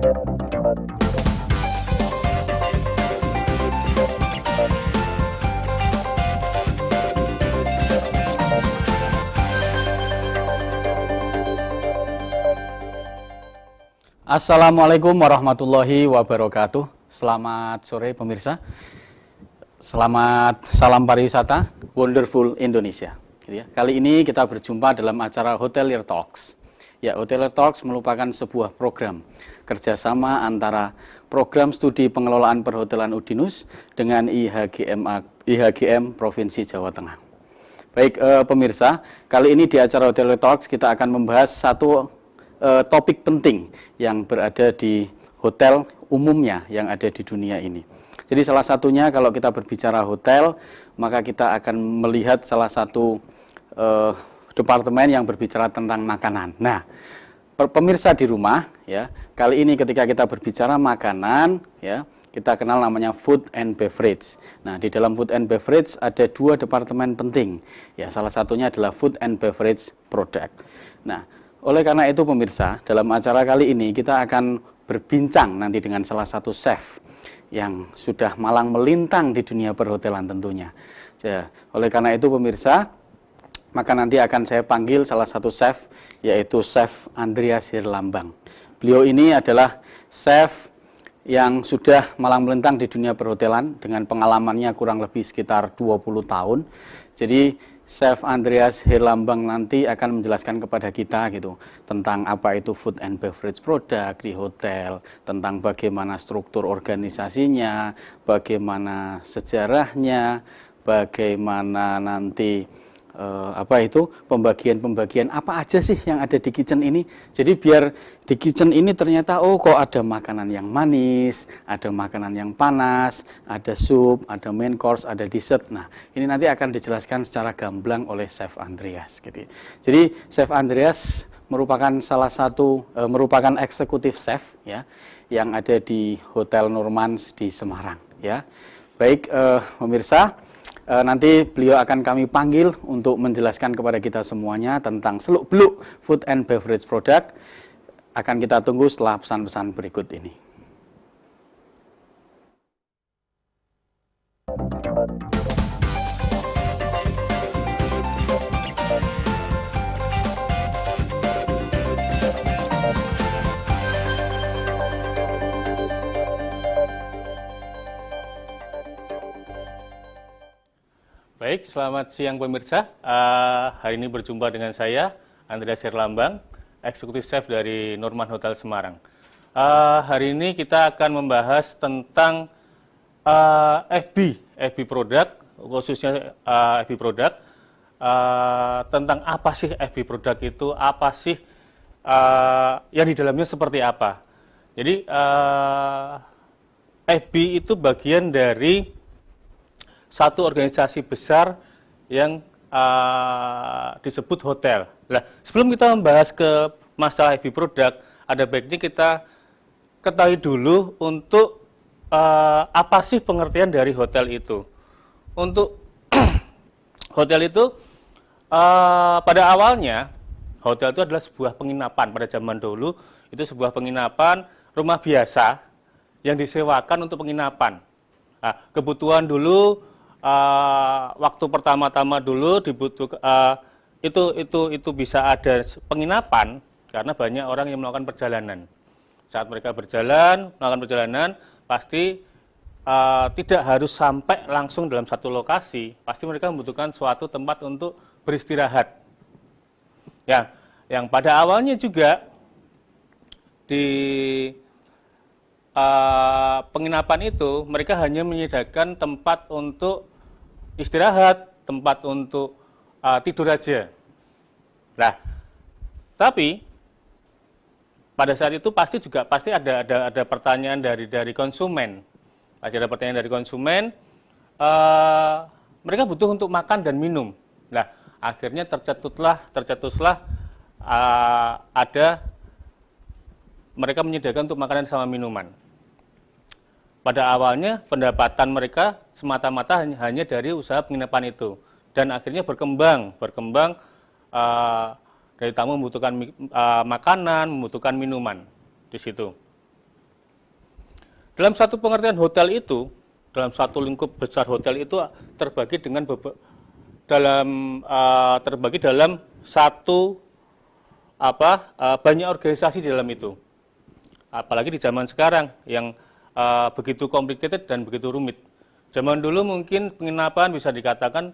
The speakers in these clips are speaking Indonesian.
Assalamualaikum warahmatullahi wabarakatuh. Selamat sore pemirsa. Selamat salam pariwisata Wonderful Indonesia. Kali ini kita berjumpa dalam acara Hotelier Talks. Ya, Hotelier Talks merupakan sebuah program kerjasama antara Program Studi Pengelolaan Perhotelan Udinus dengan IHGM Provinsi Jawa Tengah. Baik pemirsa, kali ini di acara Hotelier Talks kita akan membahas satu topik penting yang berada di hotel umumnya yang ada di dunia ini. Jadi salah satunya kalau kita berbicara hotel, maka kita akan melihat salah satu departemen yang berbicara tentang makanan. Nah, pemirsa di rumah, ya, kali ini ketika kita berbicara makanan, ya, kita kenal namanya food and beverage. Nah, di dalam food and beverage ada dua departemen penting. Ya, salah satunya adalah food and beverage product. Nah, oleh karena itu pemirsa, dalam acara kali ini kita akan berbincang nanti dengan salah satu chef yang sudah malang melintang di dunia perhotelan tentunya. Ya, oleh karena itu pemirsa, maka nanti akan saya panggil salah satu chef, yaitu Chef Andreas Herlambang. Beliau ini adalah chef yang sudah malang melintang di dunia perhotelan dengan pengalamannya kurang lebih sekitar 20 tahun. Jadi Chef Andreas Herlambang nanti akan menjelaskan kepada kita gitu tentang apa itu food and beverage product di hotel, tentang bagaimana struktur organisasinya, bagaimana sejarahnya, bagaimana nanti pembagian apa aja sih yang ada di kitchen ini. Jadi biar di kitchen ini ternyata kok ada makanan yang manis, ada makanan yang panas, ada sup, ada main course, ada dessert. Nah, ini nanti akan dijelaskan secara gamblang oleh Chef Andreas gitu. Jadi Chef Andreas merupakan salah satu merupakan eksekutif chef ya yang ada di Hotel Normans di Semarang ya. Baik pemirsa, nanti beliau akan kami panggil untuk menjelaskan kepada kita semuanya tentang seluk-beluk food and beverage product. Akan kita tunggu setelah pesan-pesan berikut ini. Baik, selamat siang pemirsa. Hari ini berjumpa dengan saya, Andreas Herlambang, Eksekutif Chef dari Norman Hotel Semarang. Hari ini kita akan membahas tentang FB product, khususnya FB product. Tentang apa sih FB product itu, apa sih yang di dalamnya seperti apa. Jadi FB itu bagian dari satu organisasi besar yang disebut hotel. Nah, sebelum kita membahas ke masalah FB product, ada baiknya kita ketahui dulu untuk apa sih pengertian dari hotel itu. Untuk hotel itu pada awalnya hotel itu adalah sebuah penginapan pada zaman dulu. Itu sebuah penginapan rumah biasa yang disewakan untuk penginapan. Nah, kebutuhan dulu waktu pertama-tama dulu itu bisa ada penginapan karena banyak orang yang melakukan perjalanan. Saat mereka melakukan perjalanan, pasti tidak harus sampai langsung dalam satu lokasi, pasti mereka membutuhkan suatu tempat untuk beristirahat. Ya, yang pada awalnya juga di penginapan itu mereka hanya menyediakan tempat untuk istirahat, tempat untuk tidur aja. Nah, tapi pada saat itu pasti ada pertanyaan dari konsumen. Ada pertanyaan dari konsumen, mereka butuh untuk makan dan minum. Nah, akhirnya tercetuslah mereka menyediakan untuk makanan sama minuman. Pada awalnya pendapatan mereka semata-mata hanya dari usaha penginapan itu, dan akhirnya berkembang dari tamu membutuhkan makanan, membutuhkan minuman di situ. dalam satu pengertian hotel itu, dalam satu lingkup besar hotel itu terbagi dengan terbagi dalam satu banyak organisasi di dalam itu. Apalagi di zaman sekarang yang begitu complicated dan begitu rumit. Zaman dulu mungkin penginapan bisa dikatakan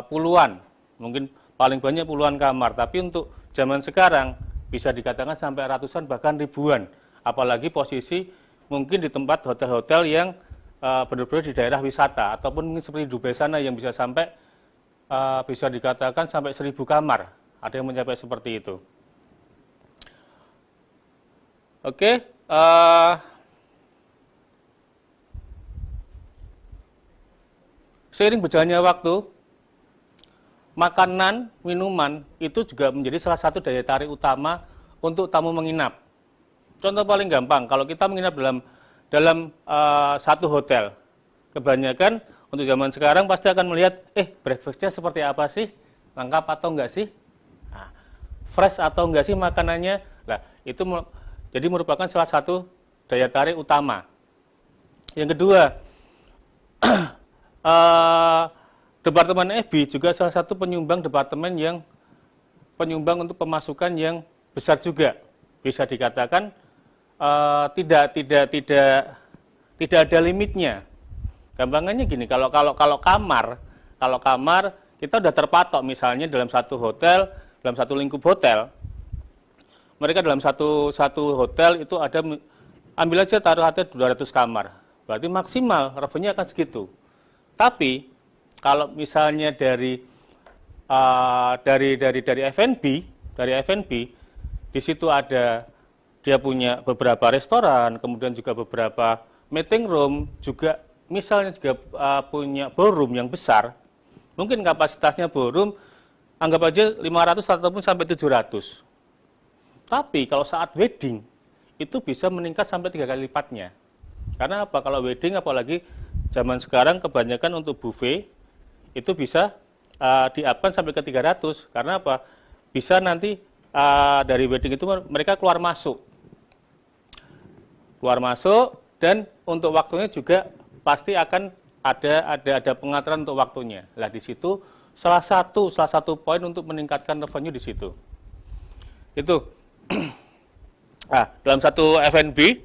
puluhan, mungkin paling banyak puluhan kamar, tapi untuk zaman sekarang bisa dikatakan sampai ratusan bahkan ribuan. Apalagi posisi mungkin di tempat hotel-hotel yang benar-benar di daerah wisata, ataupun mungkin seperti Dubai sana yang bisa sampai bisa dikatakan sampai 1.000 kamar, ada yang mencapai seperti itu. Oke, seiring berjalannya waktu, makanan, minuman itu juga menjadi salah satu daya tarik utama untuk tamu menginap. Contoh paling gampang, kalau kita menginap dalam satu hotel, kebanyakan untuk zaman sekarang pasti akan melihat, breakfast-nya seperti apa sih? Lengkap atau enggak sih? Nah, fresh atau enggak sih makanannya? Nah, itu jadi merupakan salah satu daya tarik utama. Yang kedua, Departemen FB juga salah satu penyumbang departemen yang penyumbang untuk pemasukan yang besar juga. Bisa dikatakan tidak ada limitnya. Gampangannya gini, kalau kamar kita udah terpatok, misalnya dalam satu hotel, dalam satu lingkup hotel, mereka dalam satu hotel itu ambil aja taruh ada 200 kamar, berarti maksimal revenue akan segitu. Tapi kalau misalnya dari F&B, di situ ada dia punya beberapa restoran, kemudian juga beberapa meeting room, juga misalnya juga punya ballroom yang besar, mungkin kapasitasnya ballroom anggap aja 500 ataupun sampai 700. Tapi kalau saat wedding, itu bisa meningkat sampai 3 kali lipatnya. Karena apa? Kalau wedding, apalagi zaman sekarang kebanyakan untuk buffet, itu bisa di-up-kan sampai ke 300. Karena apa? Bisa nanti dari wedding itu mereka keluar masuk, dan untuk waktunya juga pasti akan ada pengaturan untuk waktunya. Nah, di situ salah satu poin untuk meningkatkan revenue di situ. Itu. Nah, dalam satu F&B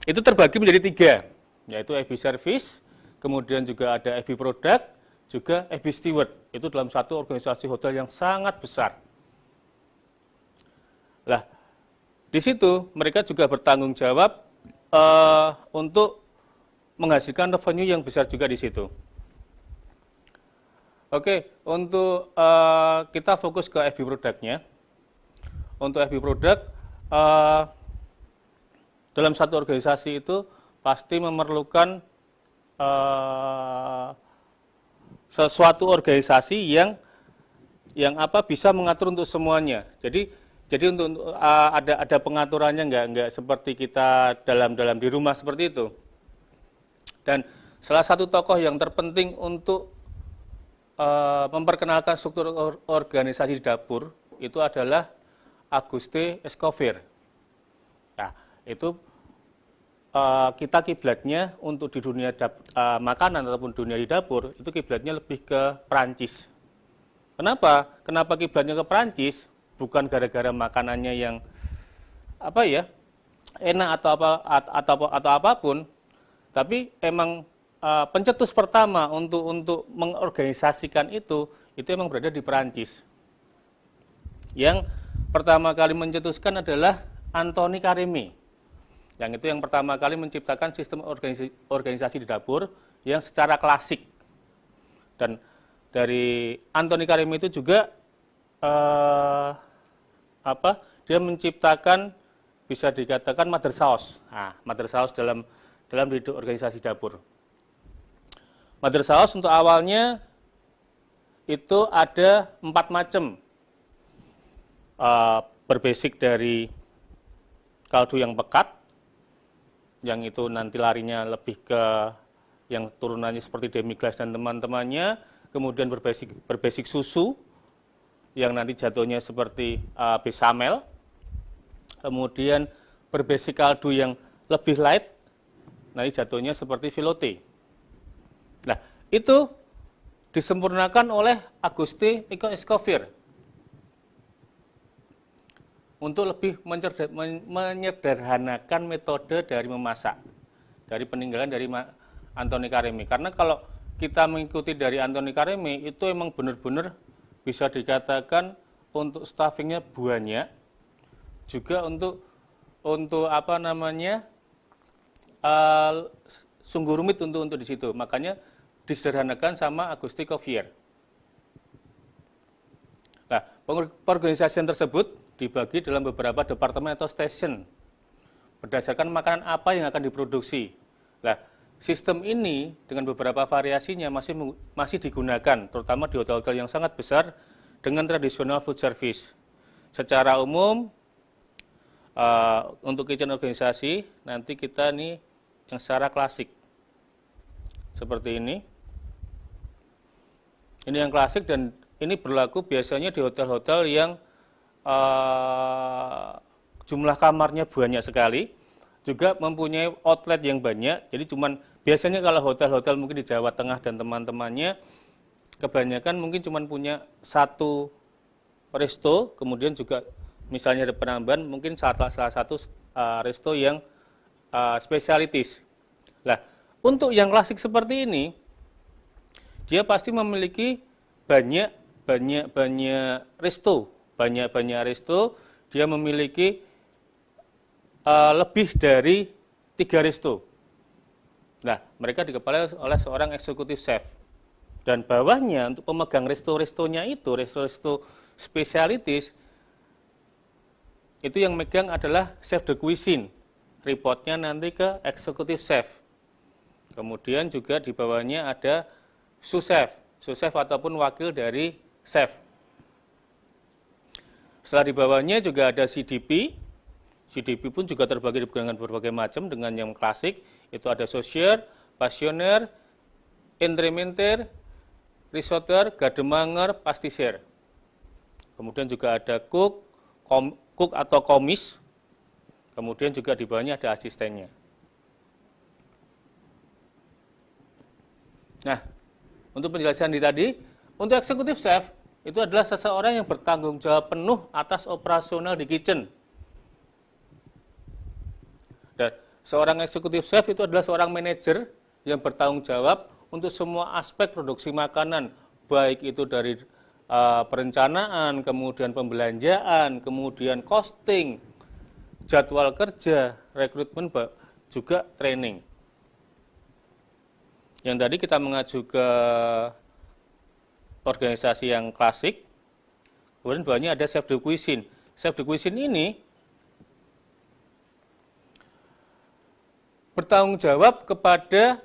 itu terbagi menjadi 3, yaitu FB Service, kemudian juga ada FB Product, juga FB Steward. Itu dalam satu organisasi hotel yang sangat besar. Nah, di situ mereka juga bertanggung jawab untuk menghasilkan revenue yang besar juga di situ. Oke, untuk kita fokus ke FB Product-nya. Untuk FB Product, dalam satu organisasi itu pasti memerlukan sesuatu organisasi yang bisa mengatur untuk semuanya. Jadi untuk ada pengaturannya, enggak seperti kita dalam di rumah seperti itu. Dan salah satu tokoh yang terpenting untuk memperkenalkan struktur organisasi di dapur itu adalah Auguste Escoffier. Nah, itu kita kiblatnya untuk di dunia makanan ataupun dunia di dapur, itu kiblatnya lebih ke Prancis. Kenapa? Kenapa kiblatnya ke Prancis? Bukan gara-gara makanannya yang enak atau apapun, tapi emang pencetus pertama untuk mengorganisasikan itu emang berada di Prancis. Yang pertama kali mencetuskan adalah Anthony Carême. Yang itu yang pertama kali menciptakan sistem organisasi di dapur yang secara klasik. Dan dari Anthony Carême itu juga dia menciptakan, bisa dikatakan mother sauce. Nah, mother sauce dalam hidup organisasi dapur. Mother sauce untuk awalnya itu ada 4 macam. Berbasic dari kaldu yang pekat, yang itu nanti larinya lebih ke yang turunannya seperti demi-glace dan teman-temannya, kemudian berbasic susu, yang nanti jatuhnya seperti bechamel, kemudian berbasic kaldu yang lebih light, nanti jatuhnya seperti velouté. Nah, itu disempurnakan oleh Auguste Escoffier untuk lebih menyederhanakan metode dari memasak, dari peninggalan dari Anthony Carême. Karena kalau kita mengikuti dari Anthony Carême, itu emang benar-benar bisa dikatakan untuk stuffingnya banyak, juga untuk apa namanya, sungguh rumit untuk di situ. Makanya disederhanakan sama Auguste Escoffier. Nah, pengorganisasian tersebut dibagi dalam beberapa departemen atau station berdasarkan makanan apa yang akan diproduksi. Nah, sistem ini dengan beberapa variasinya masih digunakan, terutama di hotel-hotel yang sangat besar dengan tradisional food service. Secara umum, untuk kitchen organisasi, nanti kita nih yang secara klasik. Seperti ini. Ini yang klasik dan ini berlaku biasanya di hotel-hotel yang jumlah kamarnya banyak sekali, juga mempunyai outlet yang banyak. Jadi biasanya kalau hotel-hotel mungkin di Jawa Tengah dan teman-temannya, kebanyakan mungkin cuma punya satu resto, kemudian juga misalnya ada penambahan, mungkin salah satu resto yang spesialitis. Nah, untuk yang klasik seperti ini, dia pasti memiliki banyak resto, dia memiliki lebih dari 3 resto. Nah, mereka dikepalai oleh seorang eksekutif chef. Dan bawahnya untuk pemegang resto-restonya itu, resto-resto spesialitis, itu yang megang adalah chef de cuisine. Reportnya nanti ke eksekutif chef. Kemudian juga di bawahnya ada sous-chef ataupun wakil dari chef. Setelah di bawahnya juga ada CDP. CDP pun juga terbagi dengan berbagai macam, dengan yang klasik itu ada sosier, passioner, entrementer, risotteur, gardemanger, pastissier. Kemudian juga ada cook atau komis. Kemudian juga di bawahnya ada asistennya. Nah, untuk penjelasan tadi, untuk eksekutif chef itu adalah seseorang yang bertanggung jawab penuh atas operasional di kitchen. Dan seorang eksekutif chef itu adalah seorang manajer yang bertanggung jawab untuk semua aspek produksi makanan, baik itu dari perencanaan, kemudian pembelanjaan, kemudian costing, jadwal kerja, rekrutmen, juga training. Yang tadi kita mengacu ke organisasi yang klasik, kemudian bawahnya ada chef de cuisine. Chef de cuisine ini bertanggung jawab kepada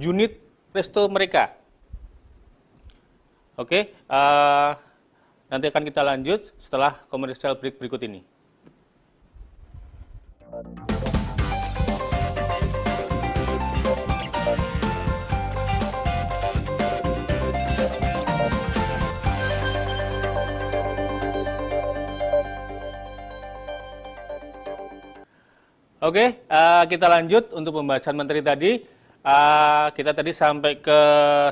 unit resto mereka. Oke, nanti akan kita lanjut setelah commercial break berikut ini. Oke, kita lanjut untuk pembahasan materi tadi. Kita tadi sampai ke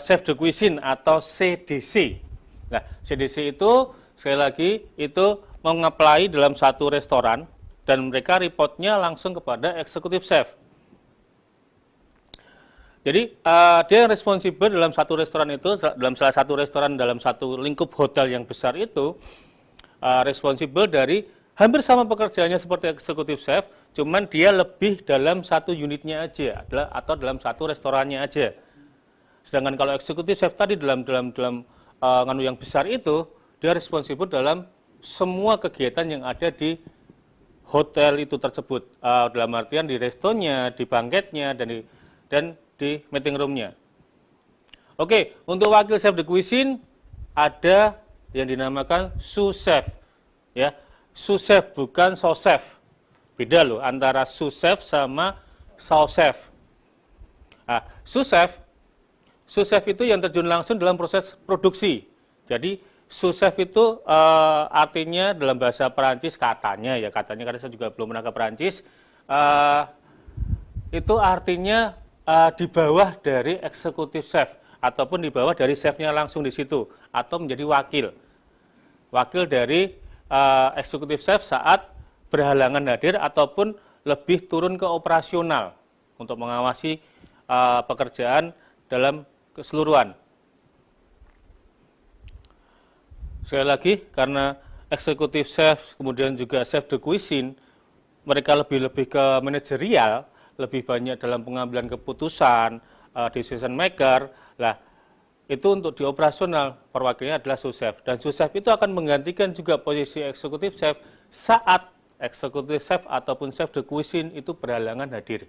chef de cuisine atau CDC. Nah, CDC itu sekali lagi itu mengapply dalam satu restoran dan mereka reportnya langsung kepada eksekutif chef. Jadi dia yang responsible dalam satu restoran itu, dalam salah satu restoran dalam satu lingkup hotel yang besar itu, responsible dari hampir sama pekerjaannya seperti eksekutif chef, cuman dia lebih dalam satu unitnya aja, atau dalam satu restorannya aja. Sedangkan kalau eksekutif chef tadi dalam nganu yang besar itu, dia responsibel dalam semua kegiatan yang ada di hotel itu tersebut, dalam artian di restonya, di bangketnya, dan di meeting roomnya. Oke, untuk wakil chef de cuisine ada yang dinamakan sous-chef, ya. Sous-chef bukan sous-chef. Beda loh antara sous-chef sama sous-chef. Nah, sous-chef itu yang terjun langsung dalam proses produksi. Jadi sous-chef itu artinya dalam bahasa Perancis katanya karena saya juga belum pernah ke Perancis, itu artinya di bawah dari eksekutif chef ataupun di bawah dari chefnya langsung di situ atau menjadi wakil dari eksekutif chef saat berhalangan hadir ataupun lebih turun ke operasional untuk mengawasi pekerjaan dalam keseluruhan. Sekali lagi, karena eksekutif chef, kemudian juga chef de cuisine, mereka lebih ke manajerial, lebih banyak dalam pengambilan keputusan, decision maker. Lah, itu untuk di operasional, perwakilannya adalah sous-chef. Dan sous-chef itu akan menggantikan juga posisi eksekutif chef saat eksekutif chef ataupun chef de cuisine itu berhalangan hadir.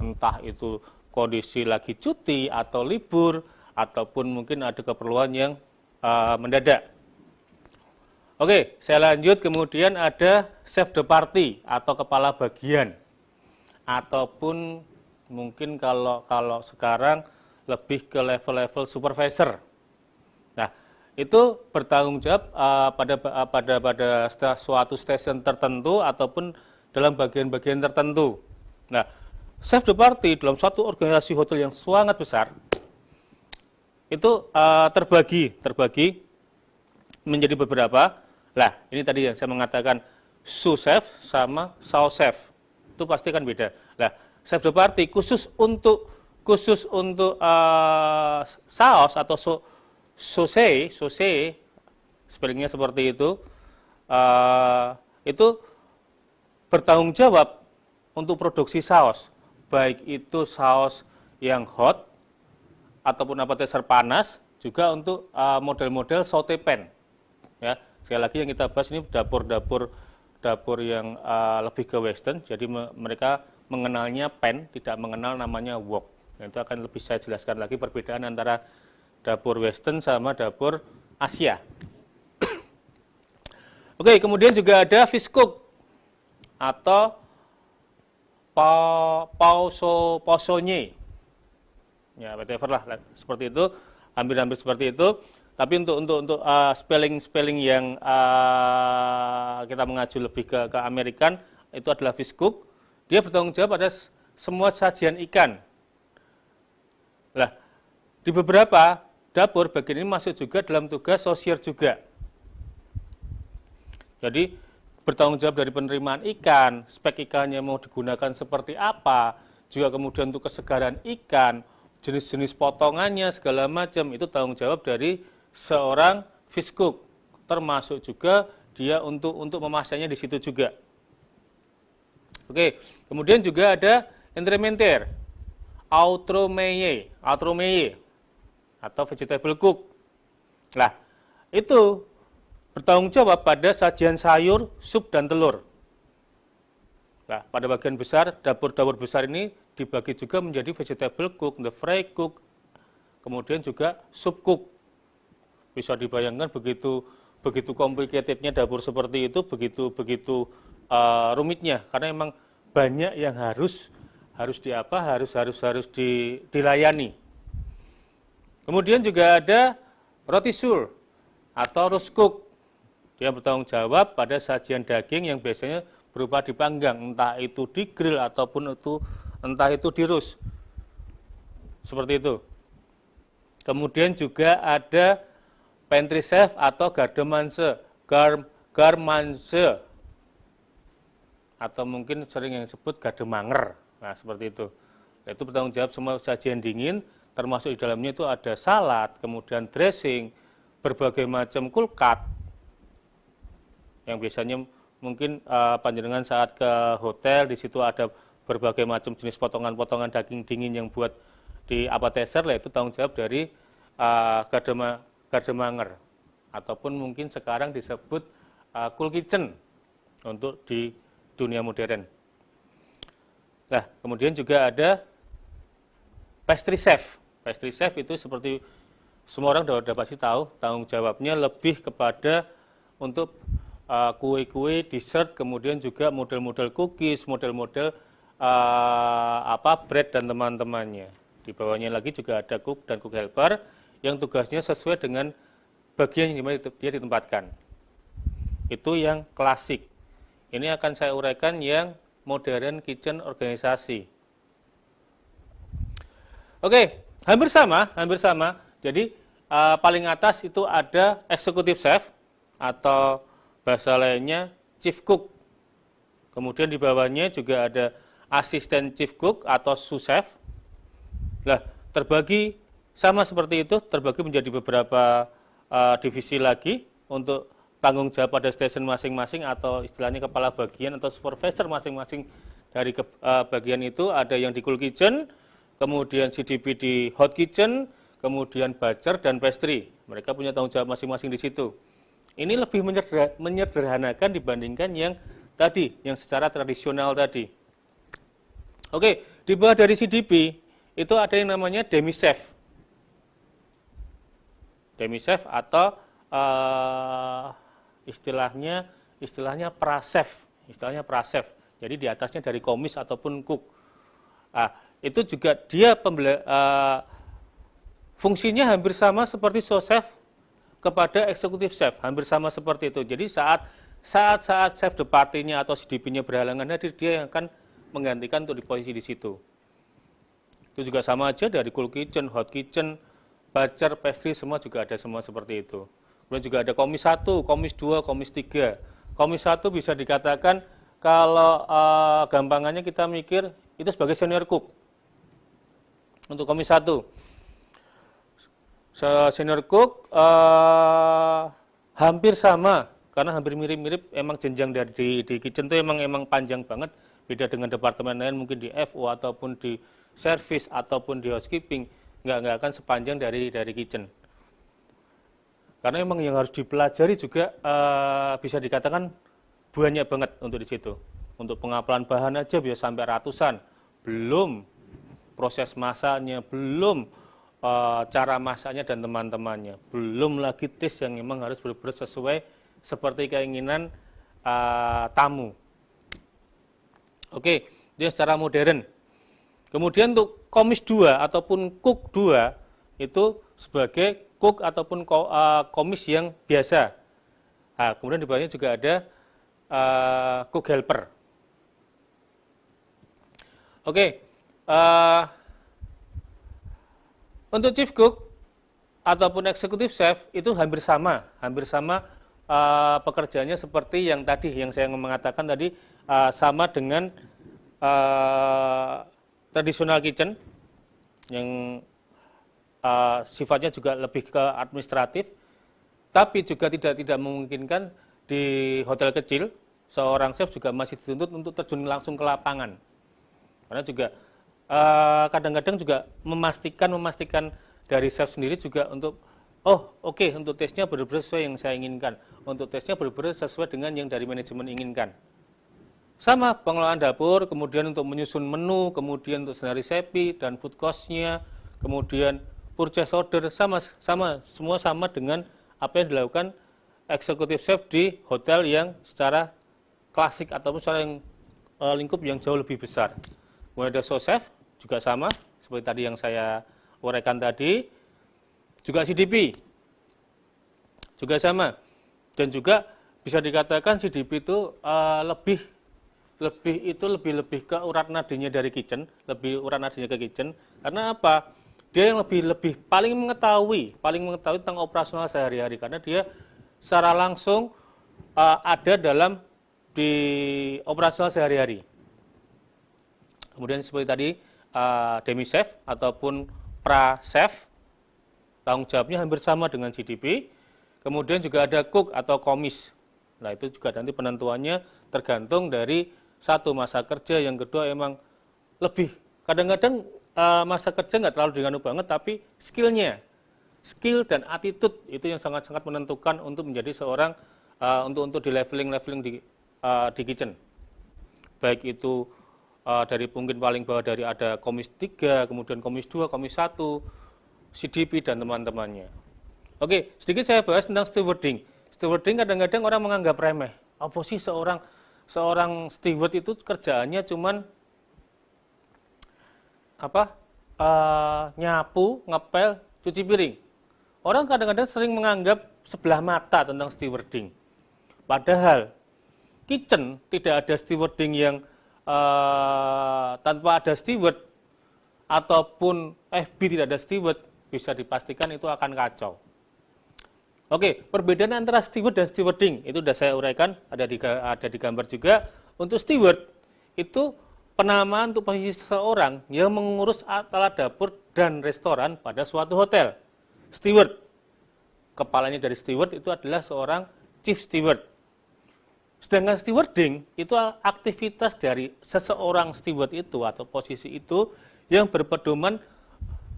Entah itu kondisi lagi cuti atau libur, ataupun mungkin ada keperluan yang mendadak. Oke, saya lanjut. Kemudian ada chef de partie atau kepala bagian, ataupun mungkin kalau sekarang lebih ke level-level supervisor. Nah, itu bertanggung jawab pada suatu stasiun tertentu ataupun dalam bagian-bagian tertentu. Nah, chef de partie dalam suatu organisasi hotel yang sangat besar itu terbagi menjadi beberapa. Lah, ini tadi yang saya mengatakan sous chef sama saus chef. Itu pasti kan beda. Lah, chef de partie khusus untuk saus atau sauce, spellingnya seperti itu bertanggung jawab untuk produksi saus, baik itu saus yang hot ataupun appetizer panas, juga untuk model-model saute pan. Ya, sekali lagi yang kita bahas ini dapur yang lebih ke western, jadi mereka mengenalnya pan, tidak mengenal namanya wok. Itu akan lebih saya jelaskan lagi perbedaan antara dapur western sama dapur Asia. Oke, kemudian juga ada fish cook atau poissonnier. Ya, whatever lah, seperti itu, hampir-hampir seperti itu. Tapi untuk spelling yang kita mengacu lebih ke American, itu adalah fish cook. Dia bertanggung jawab pada semua sajian ikan. Lah, di beberapa dapur bagian ini masuk juga dalam tugas sosier juga. Jadi bertanggung jawab dari penerimaan ikan, spek ikannya mau digunakan seperti apa, juga kemudian untuk kesegaran ikan, jenis-jenis potongannya segala macam, itu tanggung jawab dari seorang fish cook, termasuk juga dia untuk memasaknya di situ juga. Oke, kemudian juga ada entrementier, outremeye atau vegetable cook. Lah, itu bertanggung jawab pada sajian sayur, sup, dan telur. Nah, pada bagian besar, dapur-dapur besar ini dibagi juga menjadi vegetable cook, the fry cook, kemudian juga soup cook. Bisa dibayangkan begitu complicatednya dapur seperti itu, begitu rumitnya, karena memang banyak yang harus dilayani. Kemudian juga ada rôtisseur atau roast cook. Dia bertanggung jawab pada sajian daging yang biasanya berupa dipanggang, entah itu di grill ataupun entah itu di roast. Seperti itu. Kemudian juga ada pantry chef atau garde-manger, atau mungkin sering yang disebut garde-manger. Nah, seperti itu. Itu bertanggung jawab semua sajian dingin, termasuk di dalamnya itu ada salad, kemudian dressing, berbagai macam kulkat, yang biasanya mungkin panjenengan saat ke hotel, di situ ada berbagai macam jenis potongan-potongan daging dingin yang buat di appetizer, lah itu tanggung jawab dari garde-manger, ataupun mungkin sekarang disebut cool kitchen untuk di dunia modern. Nah, kemudian juga ada pastry chef. Pastry chef itu seperti semua orang sudah pasti tahu, tanggung jawabnya lebih kepada untuk kue-kue, dessert, kemudian juga model-model cookies, model-model bread dan teman-temannya. Di bawahnya lagi juga ada cook dan cook helper yang tugasnya sesuai dengan bagian yang dia ditempatkan. Itu yang klasik. Ini akan saya uraikan yang modern kitchen organisasi. Oke, hampir sama, hampir sama. Jadi paling atas itu ada executive chef atau bahasa lainnya chief cook. Kemudian di bawahnya juga ada asisten chief cook atau sous chef. Nah, terbagi sama seperti itu, terbagi menjadi beberapa divisi lagi untuk tanggung jawab pada station masing-masing atau istilahnya kepala bagian atau supervisor masing-masing dari bagian itu. Ada yang di cool kitchen, kemudian CDP di hot kitchen, kemudian butcher dan pastry. Mereka punya tanggung jawab masing-masing di situ. Ini lebih menyederhanakan dibandingkan yang tadi, yang secara tradisional tadi. Oke, di bawah dari CDP itu ada yang namanya demi chef. Demi chef atau istilahnya prachef, Jadi di atasnya dari komis ataupun cook. Itu juga dia fungsinya hampir sama seperti sous chef kepada executive chef, hampir sama seperti itu. Jadi saat chef de party-nya atau CDP-nya berhalangan hadir, dia yang akan menggantikan untuk di posisi di situ. Itu juga sama aja dari cool kitchen, hot kitchen, butcher, pastry, semua juga ada semua seperti itu. Kemudian juga ada komis 1, komis 2, komis 3. Komis 1 bisa dikatakan kalau gampangannya kita mikir itu sebagai senior cook. Untuk komis 1. Senior cook hampir sama, karena hampir mirip-mirip, emang jenjang dari di kitchen itu emang panjang banget, beda dengan departemen lain mungkin di FO ataupun di service ataupun di housekeeping, nggak akan sepanjang dari kitchen. Karena emang yang harus dipelajari juga bisa dikatakan banyak banget untuk di situ. Untuk pengapalan bahan aja bisa sampai ratusan, belum proses masaknya, belum cara masaknya dan teman-temannya, belum lagi tes yang memang harus benar-benar sesuai seperti keinginan tamu. Oke, dia secara modern. Kemudian untuk komis 2 ataupun cook 2 itu sebagai cook ataupun komis yang biasa. Kemudian di bawahnya juga ada cook helper. Oke, untuk chief cook ataupun executive chef itu hampir sama pekerjaannya seperti yang tadi, yang saya mengatakan tadi, sama dengan traditional kitchen yang sifatnya juga lebih ke administratif, tapi juga tidak memungkinkan di hotel kecil seorang chef juga masih dituntut untuk terjun langsung ke lapangan, karena juga kadang-kadang juga memastikan dari chef sendiri juga untuk untuk tesnya benar-benar sesuai yang saya inginkan, untuk tesnya benar-benar sesuai dengan yang dari manajemen inginkan. Sama pengelolaan dapur, kemudian untuk menyusun menu, kemudian untuk skenario resepi dan food cost-nya, kemudian purchase order, semua sama dengan apa yang dilakukan executive chef di hotel yang secara klasik ataupun secara lingkup yang jauh lebih besar. Kemudian ada sous chef, juga sama seperti tadi yang saya uraikan tadi, juga CDP, juga sama, dan juga bisa dikatakan CDP itu lebih ke urat nadinya dari kitchen, lebih urat nadinya ke kitchen. Karena apa? Dia yang lebih paling mengetahui tentang operasional sehari-hari, karena dia secara langsung ada dalam di operasional sehari-hari. Kemudian seperti tadi demi chef ataupun pra chef, tanggung jawabnya hampir sama dengan CDP. Kemudian juga ada cook atau komis. Nah, itu juga nanti penentuannya tergantung dari satu masa kerja, yang kedua emang lebih kadang-kadang masa kerja nggak terlalu diganggu banget, tapi skill dan attitude itu yang sangat-sangat menentukan untuk menjadi seorang untuk di leveling di kitchen. Baik itu dari mungkin paling bawah dari ada komis 3, kemudian komis 2, komis 1, CDP dan teman-temannya. Oke, sedikit saya bahas tentang stewarding. Stewarding kadang-kadang orang menganggap remeh. Apa sih seorang steward itu kerjaannya cuman nyapu, ngepel, cuci piring. Orang kadang-kadang sering menganggap sebelah mata tentang stewarding. Padahal kitchen tidak ada stewarding yang tanpa ada steward ataupun FB tidak ada steward, bisa dipastikan itu akan kacau. Oke, perbedaan antara steward dan stewarding itu sudah saya uraikan, ada di gambar juga. Untuk steward itu penamaan untuk posisi seseorang yang mengurus alat dapur dan restoran pada suatu hotel. Steward, kepalanya dari steward itu adalah seorang chief steward. Sedangkan stewarding itu aktivitas dari seseorang steward itu atau posisi itu yang berpedoman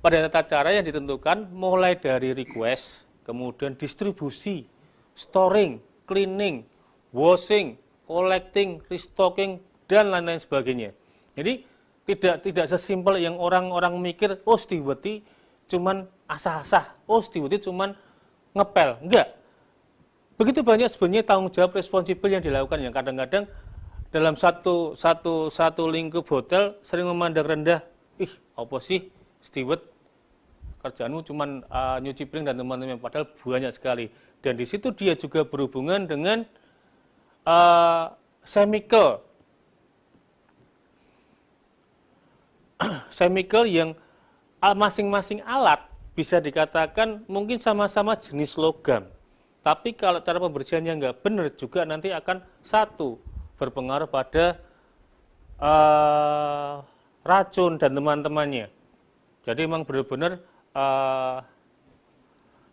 pada tata cara yang ditentukan mulai dari request, kemudian distribusi, storing, cleaning, washing, collecting, restocking, dan lain-lain sebagainya. Jadi tidak sesimpel yang orang-orang mikir, oh steward itu cuman asah-asah, oh steward itu cuman ngepel. Enggak. Begitu banyak sebenarnya tanggung jawab responsibel yang dilakukan, yang kadang-kadang dalam satu lingkup hotel sering memandang rendah, apa sih steward? Kerjaanmu cuma nyuci piring dan teman-teman, padahal banyak sekali. Dan di situ dia juga berhubungan dengan chemical yang masing-masing alat bisa dikatakan mungkin sama-sama jenis logam. Tapi kalau cara pembersihannya nggak benar juga nanti akan berpengaruh pada racun dan teman-temannya. Jadi memang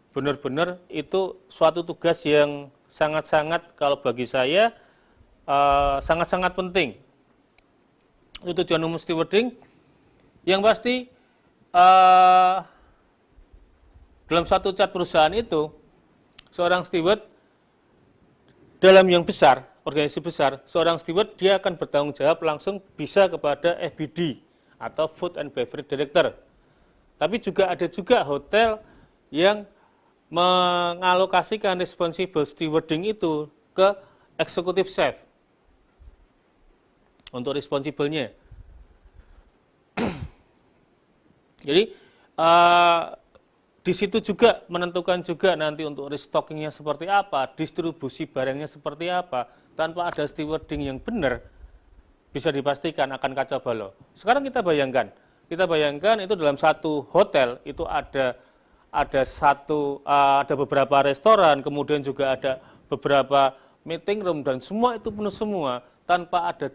benar-benar itu suatu tugas yang sangat-sangat kalau bagi saya sangat-sangat penting. Itu tujuan umum stewarding. Yang pasti dalam satu cat perusahaan itu seorang steward dalam yang besar, organisasi besar, seorang steward dia akan bertanggung jawab langsung bisa kepada FBD atau Food and Beverage Director. Tapi juga ada hotel yang mengalokasikan responsible stewarding itu ke executive chef untuk responsibelnya. Jadi di situ juga menentukan juga nanti untuk restockingnya seperti apa, distribusi barangnya seperti apa. Tanpa ada stewarding yang benar, bisa dipastikan akan kacau balau. Sekarang kita bayangkan itu dalam satu hotel itu ada beberapa restoran, kemudian juga ada beberapa meeting room dan semua itu penuh semua tanpa ada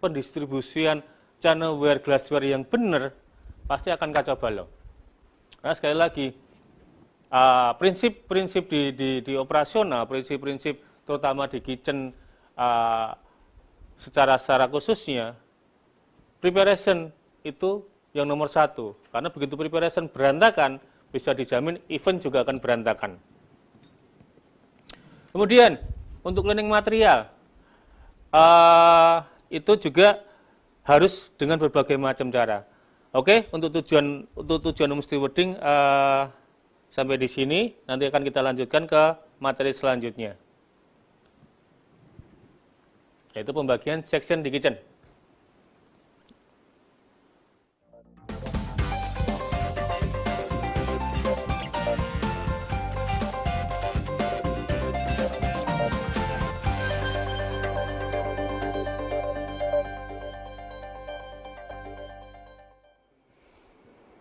pendistribusian channelware, glassware yang benar, pasti akan kacau balau. Karena sekali lagi, prinsip-prinsip di operasional, prinsip-prinsip terutama di kitchen secara khususnya, preparation itu yang nomor satu. Karena begitu preparation berantakan, bisa dijamin event juga akan berantakan. Kemudian, untuk cleaning material, itu juga harus dengan berbagai macam cara. Oke, untuk tujuan umum stewarding sampai di sini. Nanti akan kita lanjutkan ke materi selanjutnya, yaitu pembagian section di kitchen.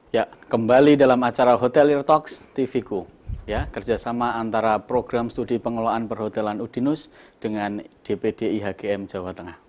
Ya, kembali dalam acara Hotelier Talks TV-ku. Ya, kerjasama antara program studi pengelolaan perhotelan Udinus dengan DPD IHGM Jawa Tengah.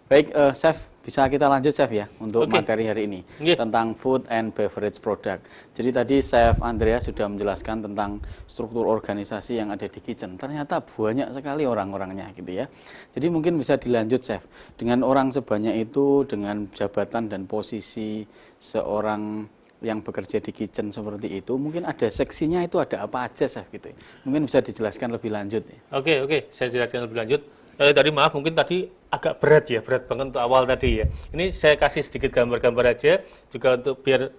Baik, Chef, bisa kita lanjut, Chef, ya, untuk materi hari ini tentang food and beverage product. Jadi tadi Chef Andrea sudah menjelaskan tentang struktur organisasi yang ada di kitchen. Ternyata banyak sekali orang-orangnya, gitu ya. Jadi mungkin bisa dilanjut, Chef, dengan orang sebanyak itu, dengan jabatan dan posisi seorang yang bekerja di kitchen seperti itu, mungkin ada seksinya itu ada apa aja, Chef, gitu. Mungkin bisa dijelaskan lebih lanjut. Ya. Oke, saya jelaskan lebih lanjut. Tadi maaf, mungkin tadi agak berat banget untuk awal tadi ya. Ini saya kasih sedikit gambar-gambar aja, juga untuk biar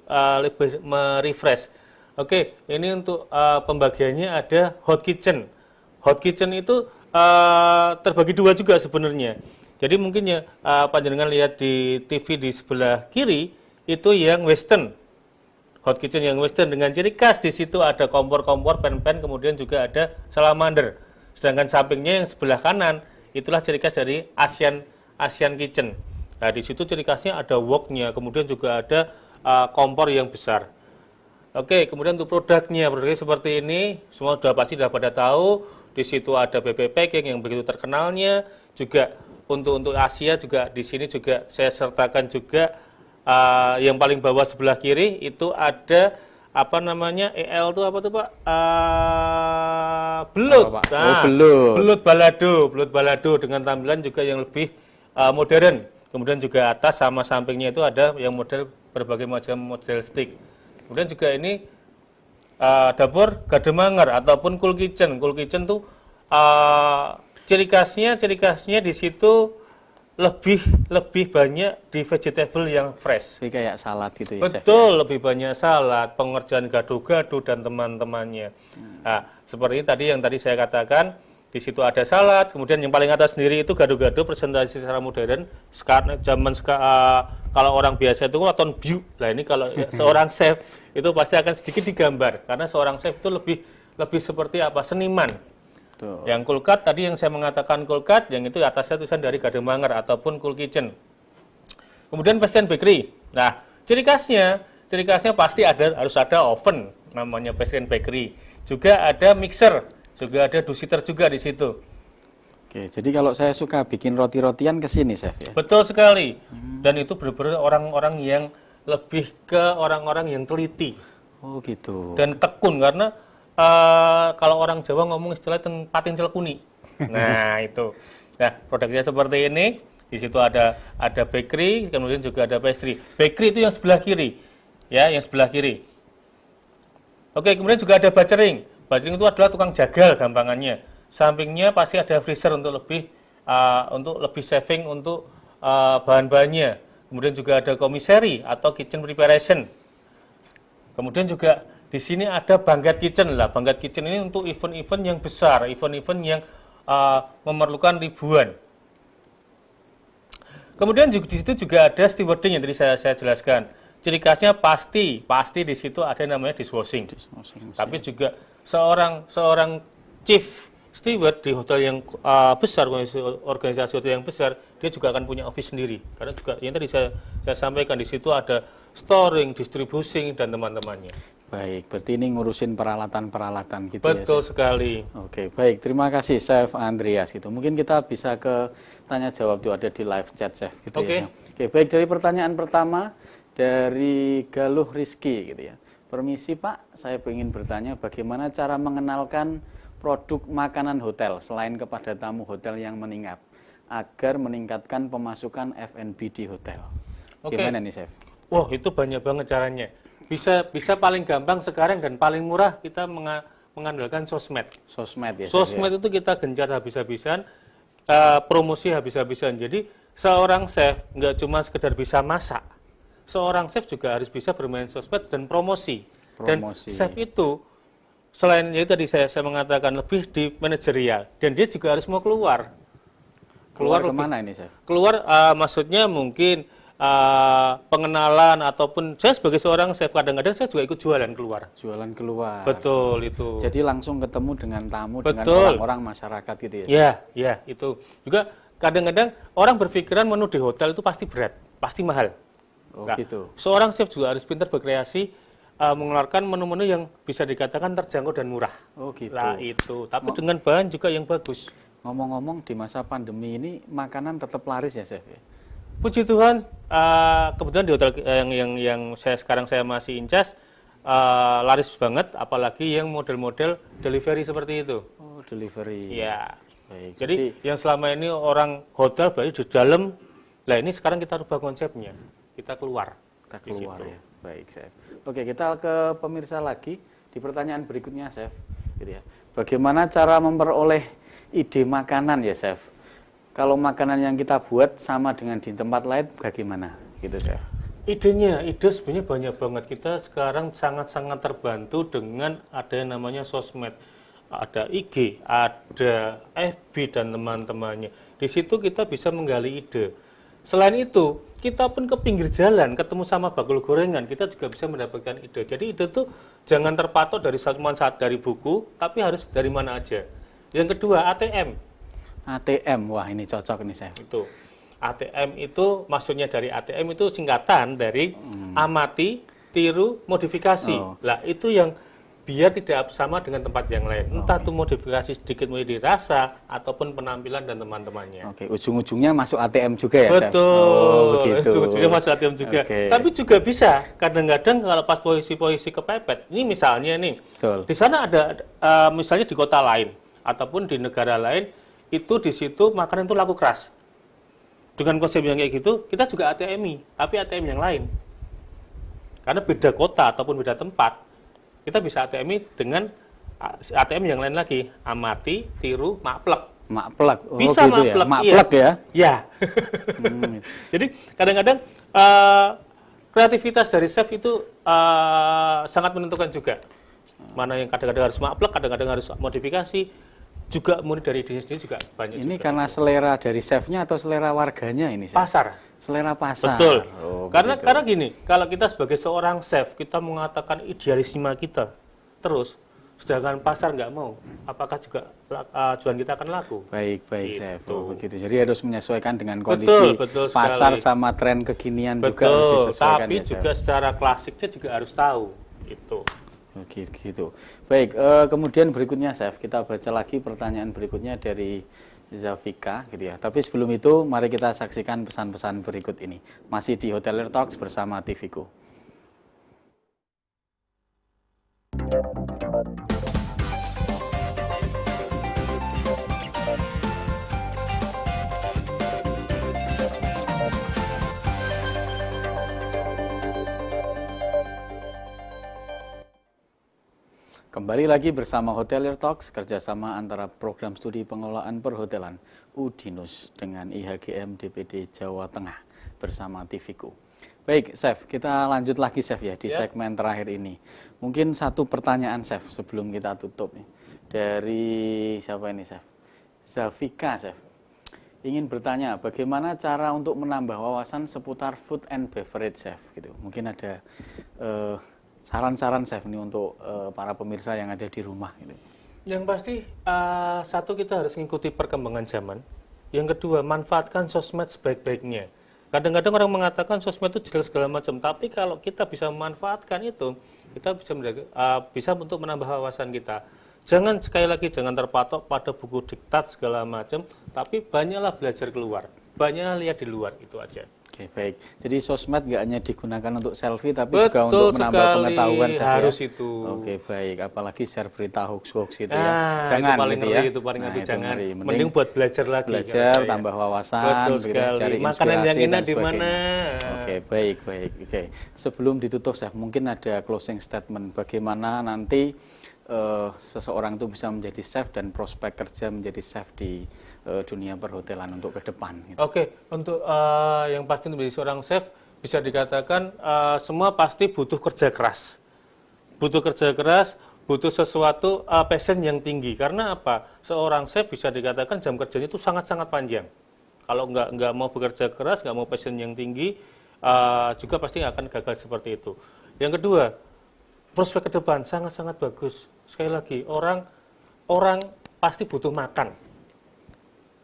lebih merefresh. Oke, ini untuk pembagiannya ada hot kitchen. Hot kitchen itu terbagi dua juga sebenarnya. Jadi mungkin ya panjenengan lihat di TV di sebelah kiri itu yang western. Hot kitchen yang western dengan ciri khas di situ ada kompor-kompor, pen-pen, kemudian juga ada salamander. Sedangkan sampingnya yang sebelah kanan itulah ciri khas dari Asian kitchen. Nah, di situ ciri khasnya ada woknya, kemudian juga ada kompor yang besar. Oke, kemudian untuk produknya seperti ini, semua pasti sudah pada tahu. Di situ ada BB Packing yang begitu terkenalnya, juga untuk Asia juga di sini juga saya sertakan juga yang paling bawah sebelah kiri itu ada apa namanya EL itu apa tuh Pak? Belut. Apa, Pak? Nah, Oh, belut. belut balado dengan tampilan juga yang lebih modern. Kemudian juga atas sama sampingnya itu ada yang model berbagai macam model stick. Kemudian juga ini dapur Gademanger ataupun cool kitchen. Cool kitchen tuh ciri khasnya di situ lebih banyak di vegetable yang fresh. Jadi kayak salad gitu ya, Chef? Betul, lebih banyak salad, pengerjaan gado-gado dan teman-temannya. Nah, seperti tadi yang tadi saya katakan, di situ ada salad, kemudian yang paling atas sendiri itu gado-gado presentasi secara modern. Sekarang kalau orang biasa itu nonton view. Nah, ini kalau seorang chef itu pasti akan sedikit digambar karena seorang chef itu lebih seperti apa? Seniman. Tuh. Yang cool cut tadi yang saya mengatakan cool cut, yang itu atasnya tulisan dari Gademanger ataupun cool kitchen. Kemudian Pastry Bakery. Nah, ciri khasnya pasti harus ada oven, namanya Pastry Bakery. Juga ada mixer, juga ada dusiter juga di situ. Oke, jadi kalau saya suka bikin roti-rotian ke sini, Chef ya? Betul sekali. Dan itu benar-benar orang-orang yang lebih ke orang-orang yang teliti. Oh gitu. Dan tekun karena kalau orang Jawa ngomong istilah pating celekuni. Nah, itu. Nah, produknya seperti ini. Di situ ada bakery, kemudian juga ada pastry. Bakery itu yang sebelah kiri. Ya, yang sebelah kiri. Oke, kemudian juga ada butchering. Butchering itu adalah tukang jagal gampangannya. Sampingnya pasti ada freezer untuk lebih saving untuk bahan-bahannya. Kemudian juga ada commissary atau kitchen preparation. Kemudian juga di sini ada banquet kitchen lah. Banquet kitchen ini untuk event-event yang besar, event-event yang memerlukan ribuan. Kemudian di situ juga ada stewarding yang tadi saya jelaskan. Ciri khasnya pasti di situ ada namanya dishwashing. Tapi juga seorang chief steward di hotel yang besar, organisasi hotel yang besar, dia juga akan punya office sendiri. Karena juga yang tadi saya sampaikan di situ ada storing, distributing dan teman-temannya. Baik, berarti ini ngurusin peralatan-peralatan gitu. Betul ya, Chef? sekali. Oke, baik. Terima kasih, Chef Andreas. Gitu. Mungkin kita bisa ke tanya jawab itu ada di live chat, Chef. Gitu ya. Oke, baik. Dari pertanyaan pertama dari Galuh Rizky, gitu ya. Permisi Pak, saya ingin bertanya bagaimana cara mengenalkan produk makanan hotel selain kepada tamu hotel yang menginap agar meningkatkan pemasukan F&B di hotel. Gimana nih, Chef? Wah, itu banyak banget caranya. Bisa paling gampang sekarang dan paling murah kita mengandalkan sosmed. Sosmed ya. Sosmed itu kita gencar habis-habisan, promosi habis-habisan. Jadi seorang chef nggak cuma sekedar bisa masak, seorang chef juga harus bisa bermain sosmed dan promosi. Dan chef itu selain itu tadi saya mengatakan lebih di manajerial dan dia juga harus mau keluar. Keluar kemana ini, Chef? Keluar maksudnya mungkin pengenalan ataupun saya sebagai seorang chef kadang-kadang saya juga ikut jualan keluar. Jualan keluar. Betul itu. Jadi langsung ketemu dengan tamu, Betul. dengan orang-orang masyarakat gitu ya? Ya itu. Juga kadang-kadang orang berpikiran menu di hotel itu pasti berat, pasti mahal. Oh Nah, gitu. seorang chef juga harus pintar berkreasi mengeluarkan menu-menu yang bisa dikatakan terjangkau dan murah. Oh gitu. Lah itu. Tapi dengan bahan juga yang bagus. Ngomong-ngomong di masa pandemi ini makanan tetap laris ya, Chef? Puji Tuhan, kebetulan di hotel yang sekarang saya masih incas, laris banget, apalagi yang model-model delivery seperti itu. Oh, delivery. Ya. Baik. Jadi yang selama ini orang hotel berarti di dalam, lah ini sekarang kita rubah konsepnya, kita keluar. Kita keluar ya. Baik, Chef. Oke, kita ke pemirsa lagi di pertanyaan berikutnya, Chef. Gitu ya. Bagaimana cara memperoleh ide makanan ya, Chef? Kalau makanan yang kita buat sama dengan di tempat lain bagaimana gitu, Chef? Ide sebenarnya banyak banget. Kita sekarang sangat-sangat terbantu dengan ada yang namanya sosmed. Ada IG, ada FB dan teman-temannya. Di situ kita bisa menggali ide. Selain itu, kita pun ke pinggir jalan, ketemu sama bakul gorengan, kita juga bisa mendapatkan ide. Jadi ide itu jangan terpatok cuma dari buku, tapi harus dari mana aja. Yang kedua, ATM. ATM, wah ini cocok nih, Chef. Itu. ATM itu maksudnya dari ATM itu singkatan dari amati, tiru, modifikasi. Lah itu yang biar tidak sama dengan tempat yang lain. Entah itu modifikasi sedikit mulai dirasa ataupun penampilan dan teman-temannya. Oke, ujung-ujungnya masuk ATM juga ya, Chef? Betul, begitu. ujung-ujungnya masuk ATM juga. Tapi juga bisa, kadang-kadang kalau pas posisi-posisi kepepet, ini misalnya nih, Betul. di sana ada, misalnya di kota lain, ataupun di negara lain, itu di situ makanan itu laku keras. Dengan konsep yang kayak gitu, kita juga ATM-i, tapi ATM yang lain. Karena beda kota ataupun beda tempat, kita bisa ATM dengan ATM yang lain lagi, amati, tiru, maplek. Maplek, Bisa gitu maplek, ya? Maplek ya? Ya. Jadi kadang-kadang kreativitas dari chef itu sangat menentukan juga. Mana yang kadang-kadang harus maplek, kadang-kadang harus modifikasi. Juga mulai dari diri sendiri juga banyak. Ini juga. karena selera dari chefnya atau selera warganya ini, Chef? Pasar. Selera pasar. Betul. Begitu. Karena gini, kalau kita sebagai seorang chef, kita mengatakan idealisme kita terus, sedangkan pasar nggak mau, apakah juga jualan kita akan laku? Baik, Gitu. Chef. Begitu. Jadi harus menyesuaikan dengan kondisi Betul pasar sekali. sama tren kekinian juga harus Betul, disesuaikan tapi ya, Chef? juga secara klasiknya juga harus tahu. Itu. Gitu. Baik, kemudian berikutnya, Chef, kita baca lagi pertanyaan berikutnya dari Zafika, gitu ya. Tapi sebelum itu, mari kita saksikan pesan-pesan berikut ini. Masih di Hotelier Talks bersama TVku. Kembali lagi bersama Hotelier Talks, kerjasama antara program studi pengelolaan perhotelan UDINUS dengan IHGM DPD Jawa Tengah bersama TVku. Baik, Chef, kita lanjut lagi, Chef, ya, di segmen terakhir ini. Mungkin satu pertanyaan, Chef, sebelum kita tutup nih. Dari siapa ini, Chef? Zafika, Chef. Ingin bertanya, bagaimana cara untuk menambah wawasan seputar food and beverage, Chef? Gitu. Mungkin ada saran-saran, Chef, nih untuk para pemirsa yang ada di rumah. Gitu. Yang pasti, satu, kita harus mengikuti perkembangan zaman. Yang kedua, manfaatkan sosmed sebaik-baiknya. Kadang-kadang orang mengatakan sosmed itu jelek segala macam, tapi kalau kita bisa memanfaatkan itu, kita bisa untuk menambah wawasan kita. Jangan, sekali lagi, jangan terpatok pada buku diktat segala macam, tapi banyaklah belajar keluar, banyaklah lihat di luar, itu aja. Oke, baik. Jadi sosmed nggak hanya digunakan untuk selfie, tapi juga untuk menambah pengetahuan saja. Harus itu. Oke, baik. Apalagi share berita hoax-hoax gitu Nah, ya. Jangan itu paling gitu ngeri, ya. itu paling ngeri, itu jangan. ngeri. Mending buat belajar lagi. Belajar, tambah wawasan, Betul begitu, sekali. cari Makanan yang inspirasi enak dan di mana? Oke, baik. Oke. Sebelum ditutup, Chef, mungkin ada closing statement bagaimana nanti seseorang itu bisa menjadi chef dan prospek kerja menjadi chef di dunia perhotelan untuk ke depan. Gitu. Oke, untuk yang pasti untuk menjadi seorang chef bisa dikatakan semua pasti butuh kerja keras. Butuh kerja keras, butuh sesuatu passion yang tinggi. Karena apa? Seorang chef bisa dikatakan jam kerjanya itu sangat-sangat panjang. Kalau nggak mau bekerja keras, nggak mau passion yang tinggi, juga pasti akan gagal seperti itu. Yang kedua, prospek ke depan sangat-sangat bagus. Sekali lagi, orang pasti butuh makan.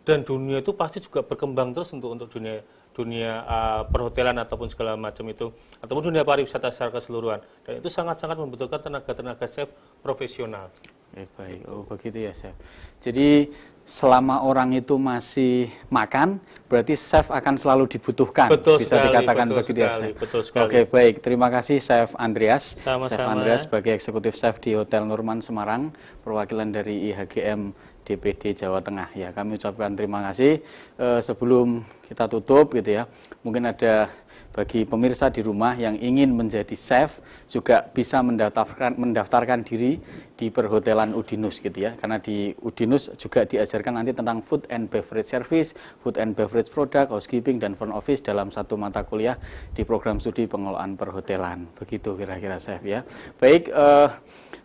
Dan dunia itu pasti juga berkembang terus untuk dunia perhotelan ataupun segala macam itu, ataupun dunia pariwisata secara keseluruhan. Dan itu sangat-sangat membutuhkan tenaga-tenaga chef profesional. Baik. Oh, begitu ya, Chef. Jadi selama orang itu masih makan, berarti chef akan selalu dibutuhkan. Betul bisa sekali, dikatakan betul begitu ya, sekali, Chef. betul sekali. Oke, baik. Terima kasih, Chef Andreas. Sama-sama. Chef Andreas sebagai eksekutif chef di Hotel Nurman Semarang, perwakilan dari IHGM DPD Jawa Tengah. Ya, kami ucapkan terima kasih. Sebelum kita tutup, gitu ya, mungkin ada bagi pemirsa di rumah yang ingin menjadi chef juga bisa mendaftarkan diri di perhotelan UDINUS, gitu ya. Karena di UDINUS juga diajarkan nanti tentang food and beverage service, food and beverage product, housekeeping dan front office dalam satu mata kuliah di program studi pengelolaan perhotelan. Begitu kira-kira, Chef, ya. Baik,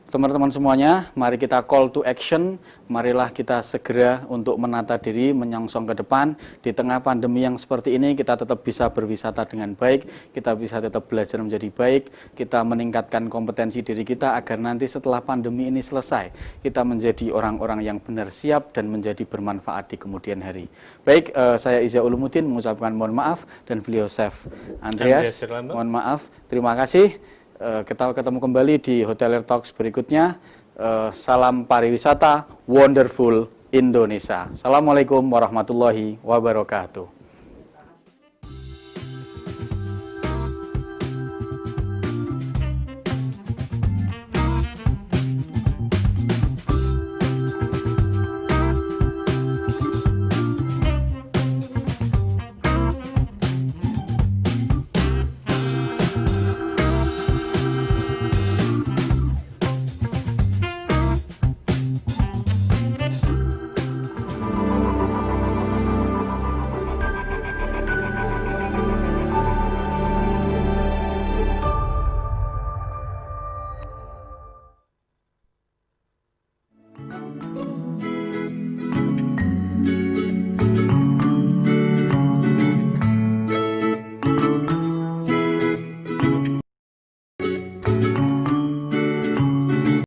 teman-teman semuanya, mari kita call to action, marilah kita segera untuk menata diri, menyongsong ke depan. Di tengah pandemi yang seperti ini, kita tetap bisa berwisata dengan baik, kita bisa tetap belajar menjadi baik, kita meningkatkan kompetensi diri kita agar nanti setelah pandemi ini selesai, kita menjadi orang-orang yang benar siap dan menjadi bermanfaat di kemudian hari. Baik, saya Iza Ulumuddin mengucapkan mohon maaf, dan beliau Chef Andreas, mohon maaf, terima kasih. Kita ketemu kembali di Hotelier Talks berikutnya. Salam pariwisata, wonderful Indonesia. Assalamualaikum warahmatullahi wabarakatuh.